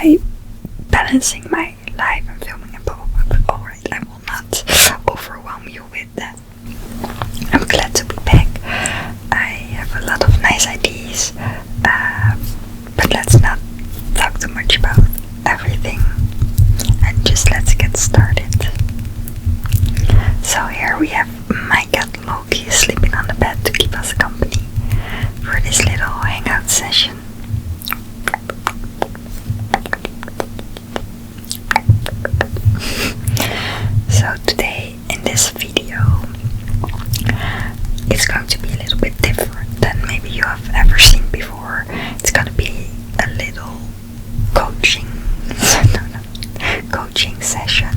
by balancing my life and filming and blah blah blah. But alright, I will not overwhelm you with that. I'm glad to be back. I have a lot of nice ideas, but let's not talk too much about everything and just let's get started. So here we have my cat Loki sleeping on the bed to keep us company for this little hangout session. So today in this video it's going to be a little bit different than maybe you have ever seen before. It's going to be a little coaching session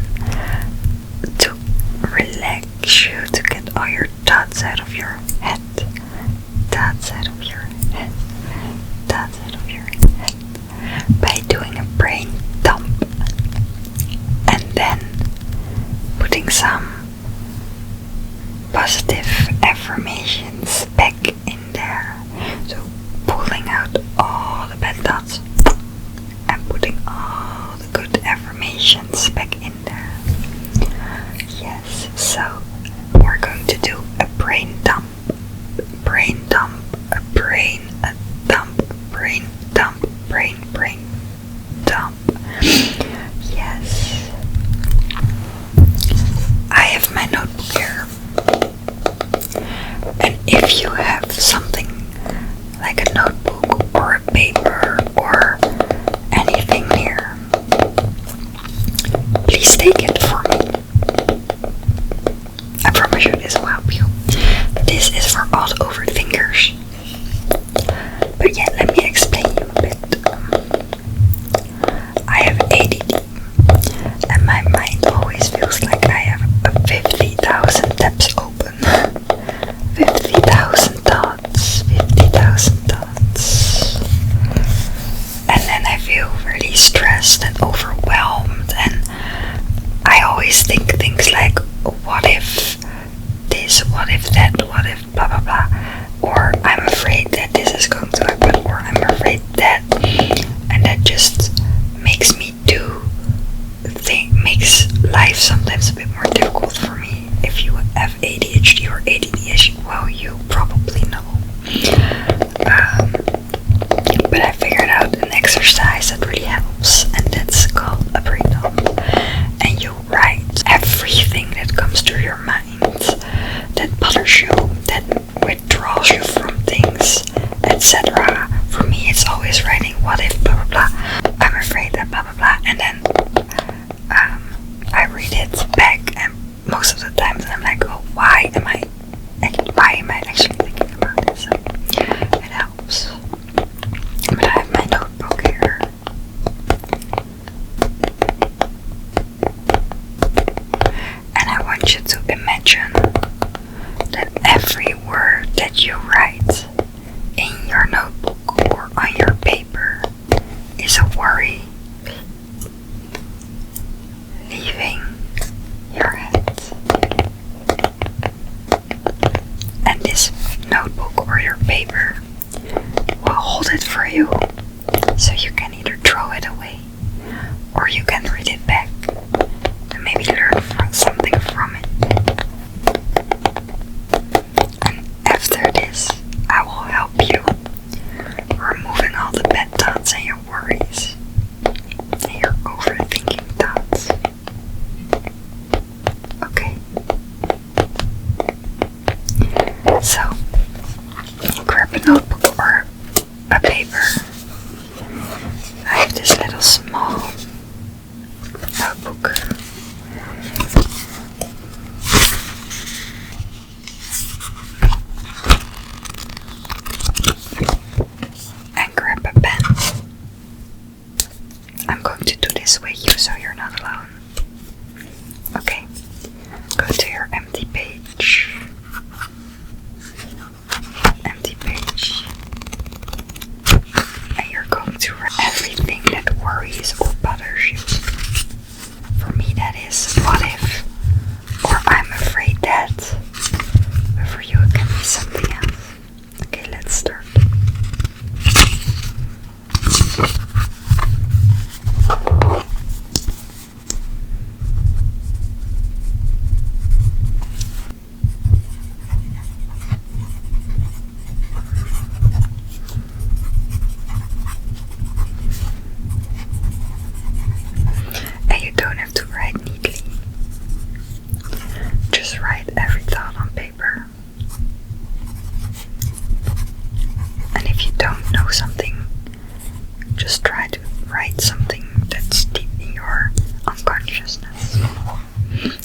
to relax you, to get all your thoughts out of your head. Thoughts out of your head. Thoughts out of your head. By doing a brain dump. And then putting some positive affirmations back in there. So pulling out all the bad thoughts and putting all the good affirmations back in there. Yes, so we're going to do a brain dump. Brain dump, a brain, a dump, brain dump, brain dump. Yes. I have my notebook here. And if you have something like a notebook or a paper or anything here, please take it for me. I promise you this will help you. This is for all the overthinkers. But yeah, let me explain you a bit. I have ADD and my mind always feels like I have 50,000 tabs open. 50,000 thoughts. 50,000 thoughts. And then I feel really stressed and overwhelmed, and I always think things like, what if this, what if that, what if blah blah blah, or I'm afraid that this is going to happen, or I'm afraid that, and that just makes me makes life sometimes a bit more difficult for me. If you have ADHD or ADD, well, you probably know. But I figured out an exercise that really helps, and that's called a brain dump. And you write everything that comes to your mind that bothers you, that withdraws you from things, etc. For me, it's always writing what if blah blah blah. I'm afraid that blah blah blah, and then I read it back, and most of the times I'm like, oh, why am I actually thinking about it? So it helps. But I have my notebook here. And I want you to imagine that every word that you write in your notebook or on your paper is a worry leaving your head. And this notebook or your paper will hold it for you, so you can either throw it away or you can read it back and maybe learn something from it. And after this, I will help you removing all the bad thoughts and your worries and your overthinking thoughts. Okay. So, grab a notebook or a paper. I have this little small notebook. And grab a pen. I'm going to do this with you so you're not alone. Okay. Go to your empty page. Empty page. And you're going to write everything that worries or bothers you. For me, that is what if, or I'm afraid that. But for you, it can be something else. Okay, let's start. It's something that's deep in your unconsciousness,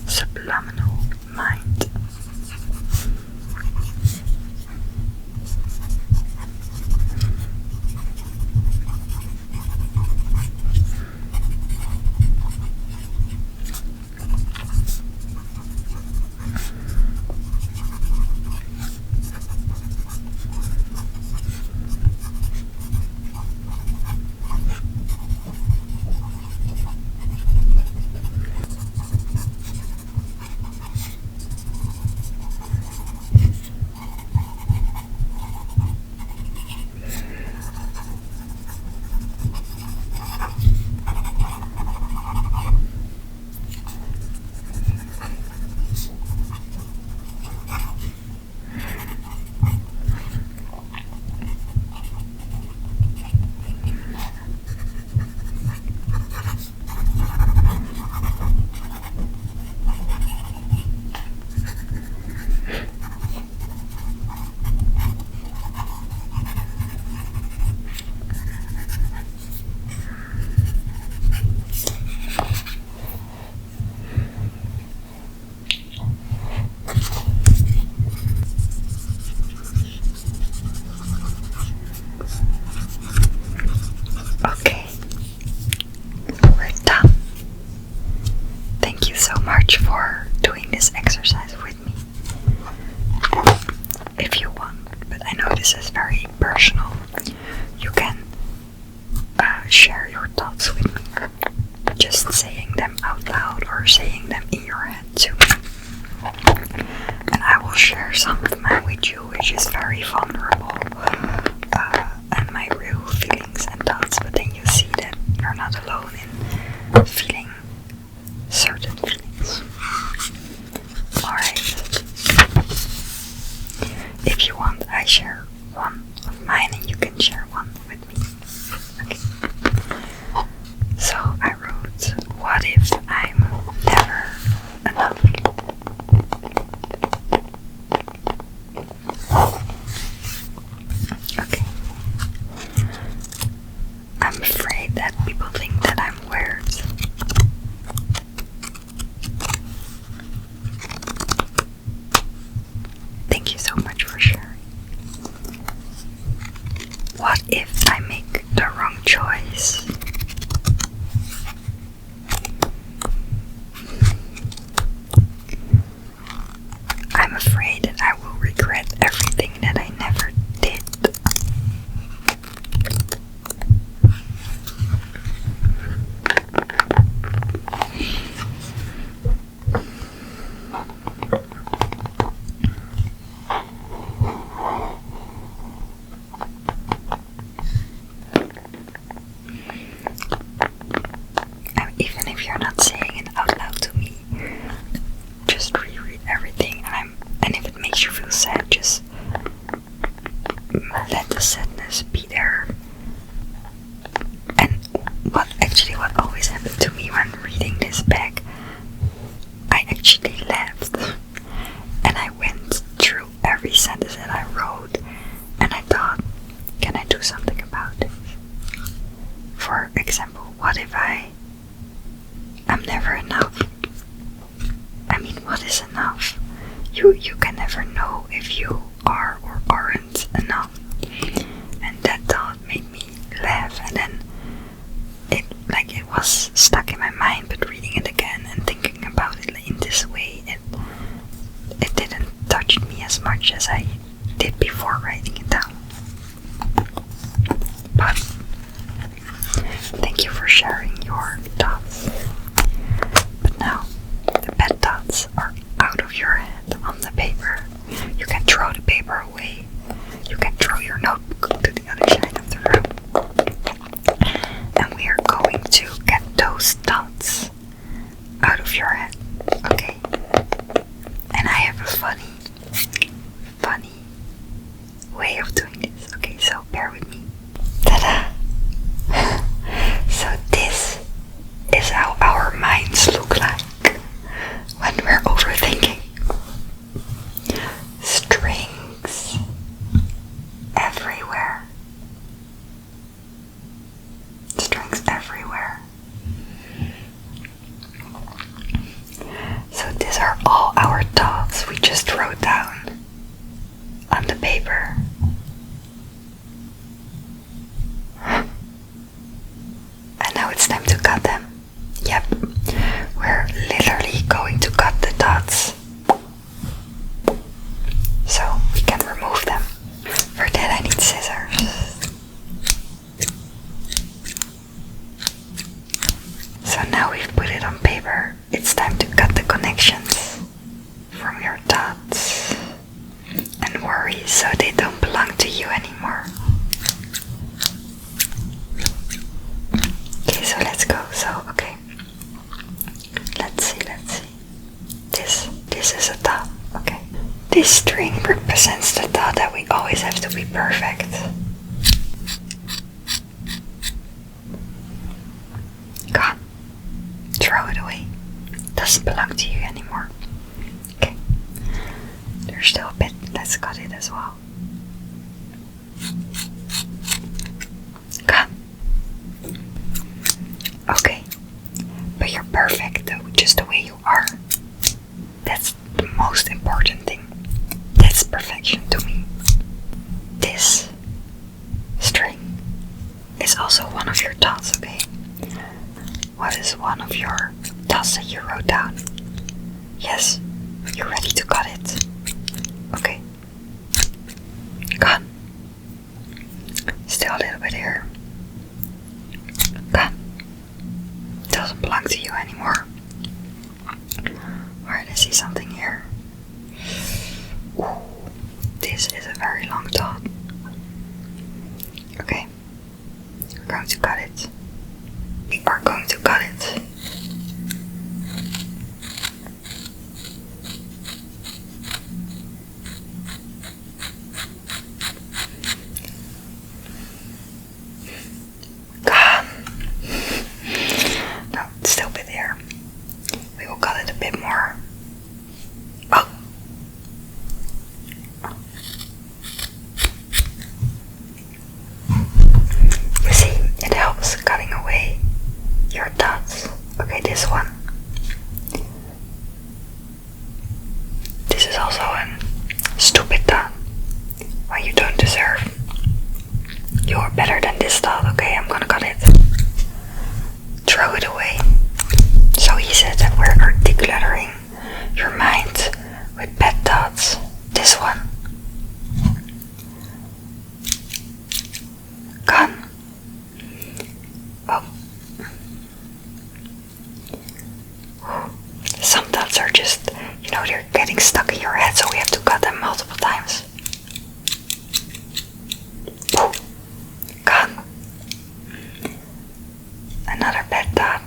subliminal mind. Okay, we're done. Thank you so much for doing this exercise with me. If you want, but I know this is very personal, you can share your thoughts with me. Just saying them out loud or saying them in your head to me. And I will share some of mine with you, which is very vulnerable. And my real feelings and thoughts, but then you see that you're not alone in feeling certain feelings. Alright. If you want, I share one of mine and you can share one with me. Okay. So I wrote, what if I'm never enough? Okay. I'm afraid that people think that I'm weird. Thank you so much for sharing. What if I make the wrong choice? I'm afraid that I will regret everything that I never did. Even if you're not saying it out loud to me, just reread everything, and if it makes you feel sad, just let the sadness be there. And what always happened to me when reading this back, I actually laughed, and I went through every sentence that I wrote, and I thought, can I do something about it? For example, what if I'm never enough? I mean, what is enough? You can never know if you are or aren't enough. And that thought made me laugh, and then it was stuck in my mind, but reading it again and thinking about it in this way, it didn't touch me as much as I did before writing it down. But thank you for sharing your thoughts. But now, the bad thoughts are out of your head on the paper. You can throw the paper away. You can throw your notebook to the other side of the room. And we are going to get those thoughts out of your head. Okay? And I have a funny way of doing this. Okay, so bear with me. Ta-da! So this it's time to cut them. Yep, we're literally going to cut the dots so we can remove them. For that I need scissors. So now we've put it on paper, it's time to cut the connections from your dots and worry so they don't belong to you anymore. Okay, so let's go. So, okay. Let's see. This is a dot, okay. This string represents the thought that we always have to be perfect. God, throw it away. Doesn't belong to you anymore. Okay, there's still a bit. Let's cut it as well. God. Okay, but you're perfect though, just the way you are. That's the most important thing. That's perfection to me. This string is also one of your thoughts, okay? What is one of your thoughts that you wrote down? Yes, you're ready to cut it. Okay. Cut. Still a little bit here. Cut. Doesn't belong to you anymore. Alright, I see something here. Ooh, this is a very long dot. Okay, we're going to cut it. We are going to cut it. God. No, it's still a bit there. We will cut it a bit more. Oh. You see, it helps cutting away your dots. Okay, this one. This is also a stupid dot. One you don't deserve. You are better than this dot. Okay, I'm gonna cut it. Throw it away. So he said that we're decluttering your mind with bad thoughts. This one. Gone. Oh. Some thoughts are just, they're getting stuck in your head, so we have to cut them multiple times. Gone. Another bad thought.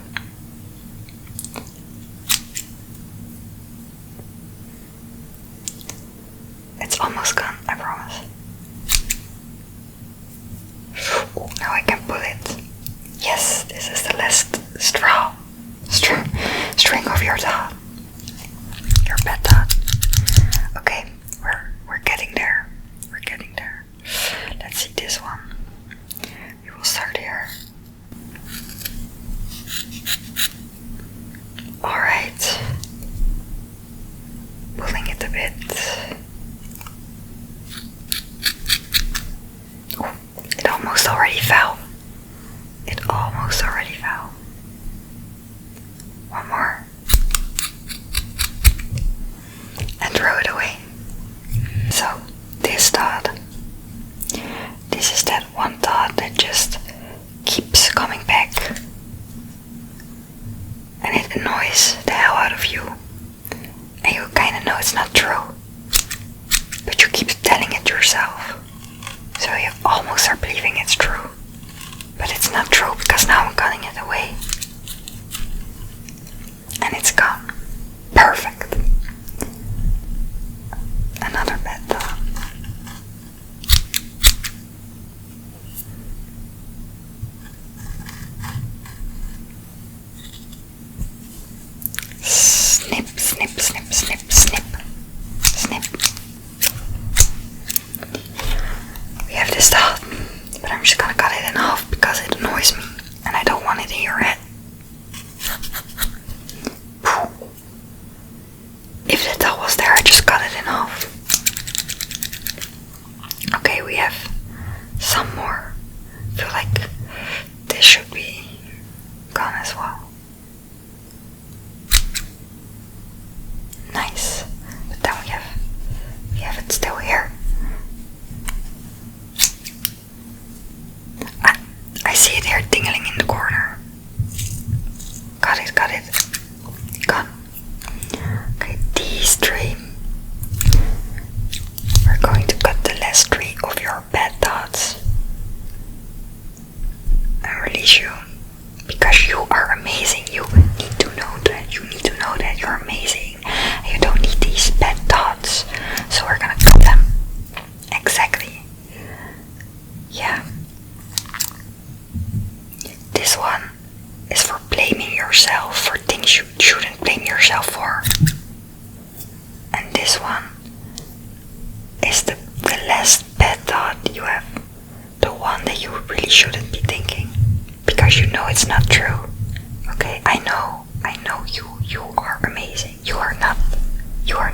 It's almost gone, I promise. Ooh, now I can pull it. Yes, this is the last string of your thought. Your bad thought. Okay, we're getting there. We're getting there. Let's see this one. We will start here. Alright. Pulling it a bit. You need to know that you're amazing. And you don't need these bad thoughts. So we're gonna cut them. Exactly. Yeah. This one is for blaming yourself for things you shouldn't blame yourself for. And this one is the last bad thought you have. The one that you really shouldn't be thinking. Because you know it's not true. Okay, I know you are amazing. You are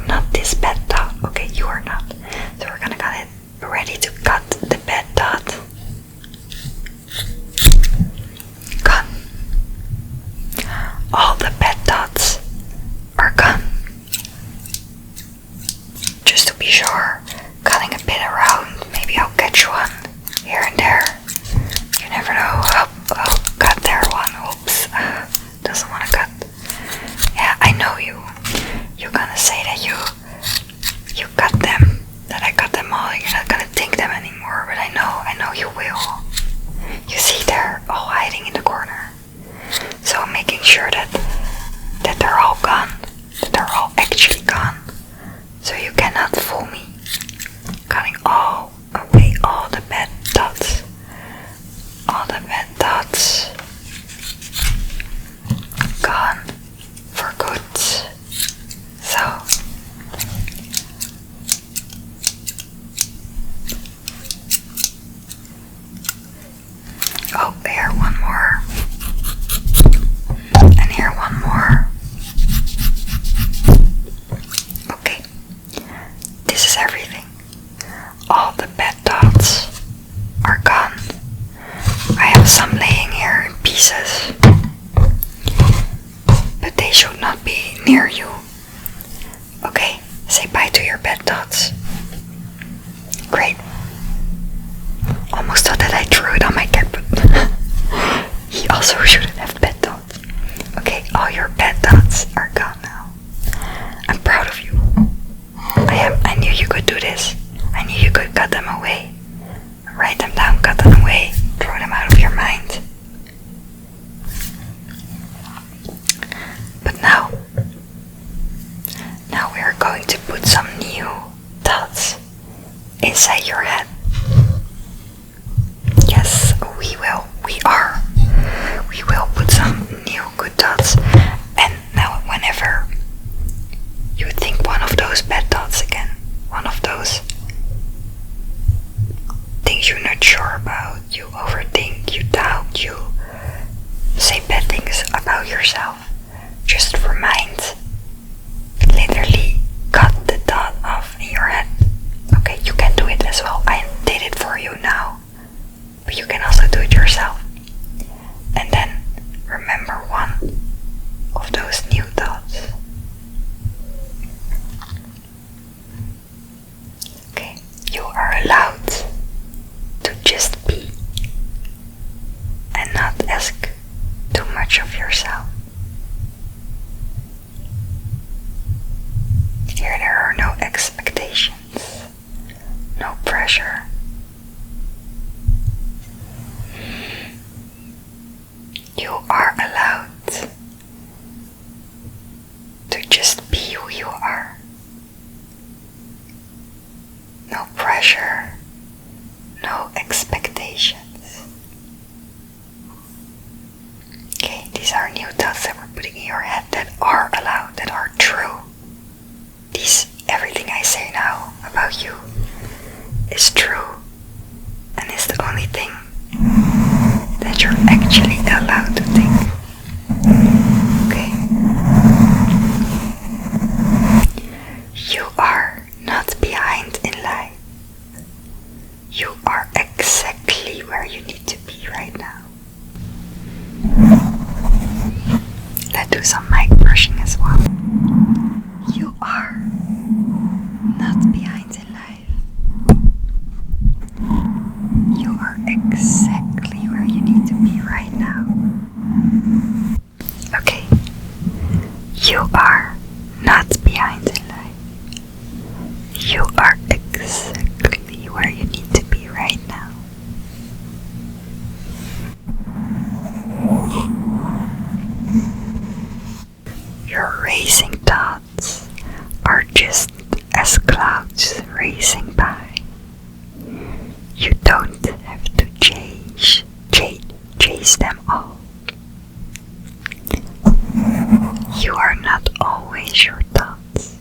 not this bad thought. Okay, you are not. So we're gonna get it ready to cut the bad thought. Gone. All the bad thoughts are gone. Just to be sure, cutting a bit around, maybe I'll catch one here and there. You never know. Oh, cut there one. Oops. Doesn't want to cut. Yeah, I know you. You're gonna say that you cut them. That I cut them all. You're not gonna think them anymore. But I know you will. You see they're all hiding in the corner. So I'm making sure that they're all gone. That they're all actually gone. So you cannot fool me. Cutting all away all the bad thoughts. All the bad thoughts. Gone for good. So oh, here one more. And here one more. Okay. This is everything. All the bad thoughts are gone. I have some laying here in pieces. But they should not be near you. Okay, say bye to your bad thoughts. Great. Almost thought that I threw it on my cat, but he also shouldn't have bad thoughts. Okay, all your bad thoughts are gone now. I'm proud of you. I knew you could do this. I knew you could cut them away. Write them down, cut them away, throw them out of your mind. But now we are going to put some new thoughts inside your head. Yes, we will. We will put some new good thoughts. And now whenever you think one of those bad thoughts again, one of those things you're not sure about, you overthink, you doubt, you say bad things about yourself, just remind, literally cut the thought off in your head. Okay, you can do it as well. I did it for you now, but you can also do it yourself. And then remember one of those new thoughts. Okay, you are allowed to just be and not ask too much of yourself. Here there are no expectations, no pressure. You are allowed to just be who you are. No pressure, no expectations. Okay, these are new thoughts that we're putting in your head that are allowed, that are true. Everything I say now about you is true and is the only thing that you're actually allowed to think. Okay? You are not behind in life. You are exactly where you need to be right now. Let's do some mic brushing as well. You are not behind in life. You are exactly where you need to be right now. Okay. You are not behind in life. You are exactly where you need to be right now. racing thoughts are just as clouds racing by. You don't have to chase them all. You are not always your thoughts.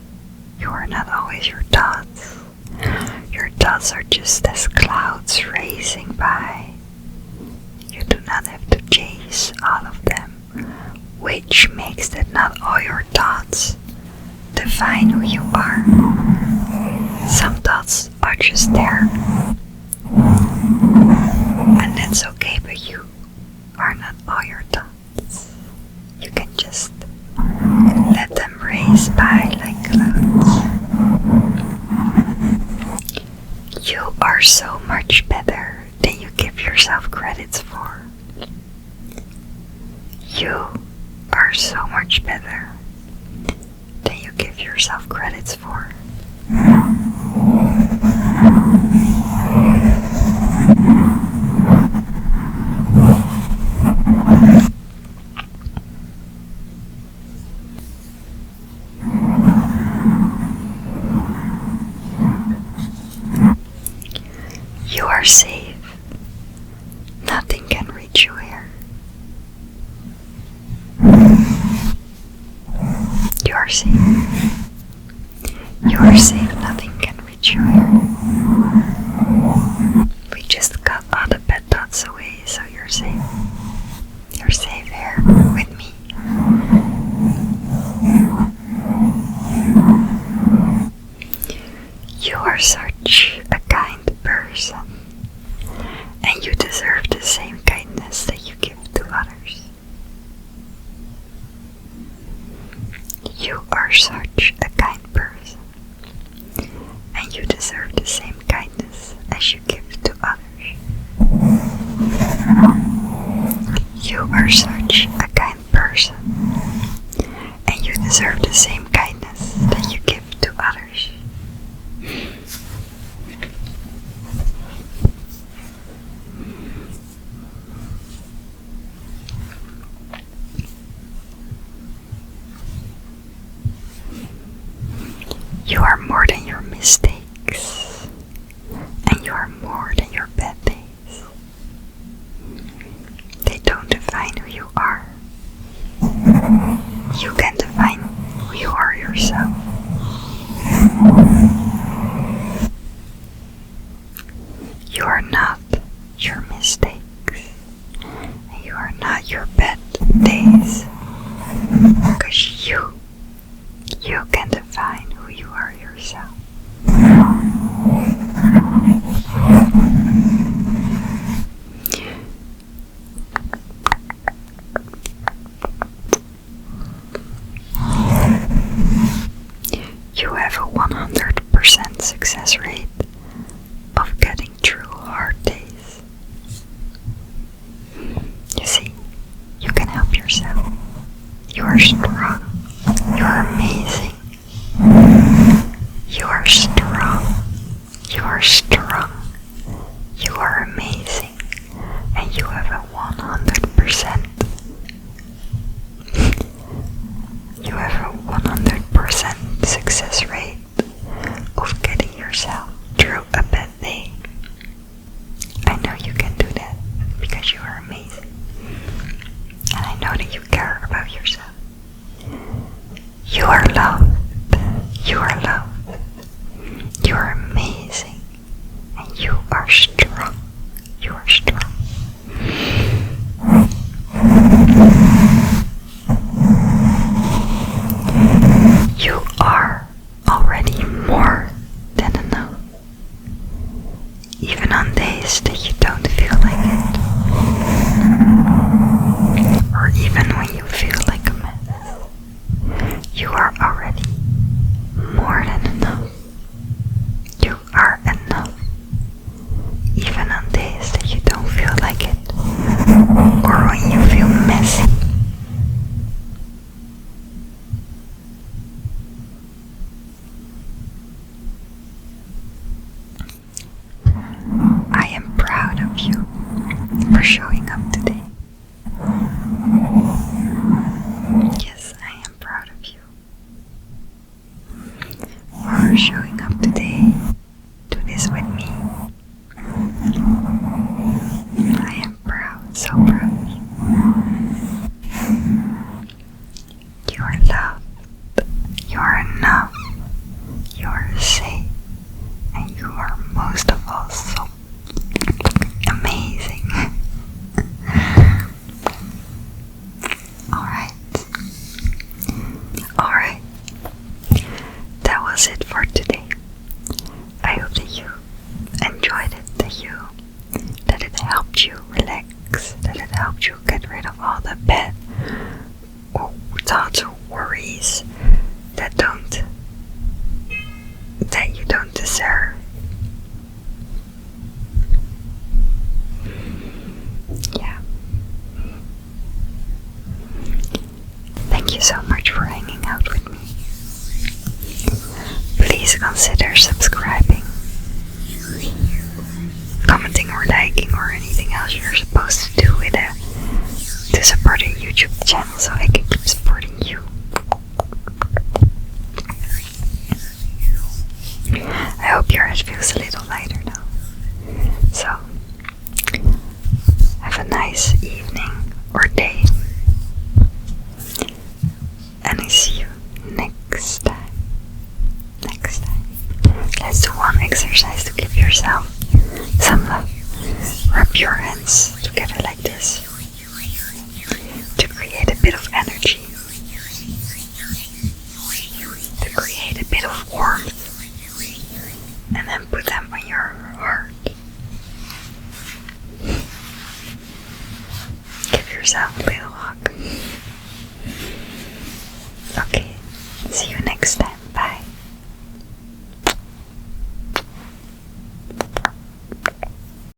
You are not always your thoughts. Your thoughts are just as clouds racing by. You do not have to chase all of them, which makes that not all your thoughts define who you are. Some thoughts are just there, and that's okay, but you are not all your thoughts. You can just let them race by like clouds. You are so much better than you give yourself credits for. You are so much better than you give yourself credits for. You are safe. Nothing can reach you here. You are safe. You are safe. Nothing can reach you here. We just got all the bad thoughts away, so you're safe. You're safe here with me. You are such a kind person, and you deserve the same kindness that you give to others. You are such a kind person, and you deserve the same kindness as you give to others. You are such a kind person, and you deserve the same kindness that you give to others. You are more than your mistakes, and you are more than your bad days. They don't define who you are. You can define who you are yourself. You are not your mistakes, and you are not your bad days, because you can define who you are yourself. You have a 100% success rate of getting through hard days. You see, you can help yourself. You are strong. You are amazing. You are strong. You are strong. You are amazing. And you have a 100%. You have a 100% success rate of getting yourself through a bad day. I know you can do that because you are amazing. And I know that you care about yourself. You are loved. You are loved. You are amazing. And you are strong. You are strong. You are already more than enough. Even on days that you don't feel like it. Or even when you feel like a mess. You are already showing up today to this with me. I am proud, so proud of you. You are loved, you are enough, you are safe, and you are most of all so amazing. Alright, that was it for today. I hope that you enjoyed it, that it helped you relax, that it helped you get rid of all the bad thoughts or worries that you don't deserve. Yeah. Thank you so much for hanging out with me. Please consider subscribing, commenting or liking or anything else you're supposed to do with it to support a YouTube channel so I can keep supporting you. I hope your head feels a little lighter now. So, have a nice evening or day. And I see you next time. Let's do one exercise to give yourself some love. Rub your hands together like this to create a bit of energy, to create a bit of warmth, and then put them on your heart. Give yourself a little hug. Okay, see you next time.